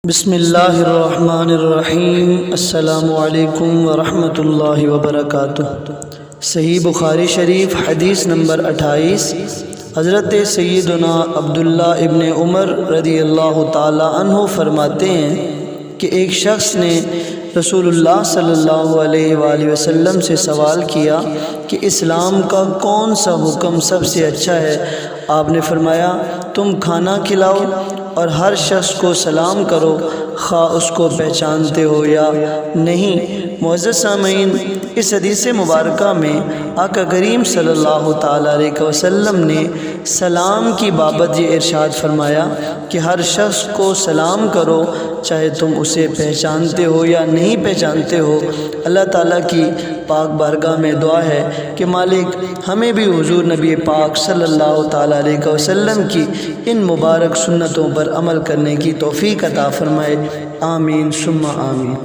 بسم اللہ الرحمن الرحیم۔ السلام علیکم ورحمۃ اللہ وبرکاتہ۔ صحیح بخاری شریف حدیث نمبر 28۔ حضرت سیدنا عبداللہ ابن عمر رضی اللہ تعالی عنہ فرماتے ہیں کہ ایک شخص نے رسول اللہ صلی اللہ علیہ وآلہ وسلم سے سوال کیا کہ اسلام کا کون سا حکم سب سے اچھا ہے؟ آپ نے فرمایا، تم کھانا کھلاؤ اور ہر شخص کو سلام کرو، خواہ اس کو پہچانتے ہو یا نہیں۔ معزز سامعین، اس حدیث مبارکہ میں آقا کریم صلی اللہ تعالیٰ علیہ وسلم نے سلام کی بابت یہ ارشاد فرمایا کہ ہر شخص کو سلام کرو، چاہے تم اسے پہچانتے ہو یا نہیں پہچانتے ہو۔ اللہ تعالیٰ کی پاک بارگاہ میں دعا ہے کہ مالک ہمیں بھی حضور نبی پاک صلی اللہ تعالیٰ علیہ وسلم کی ان مبارک سنتوں پر عمل کرنے کی توفیق عطا فرمائے۔ آمین ثم آمین۔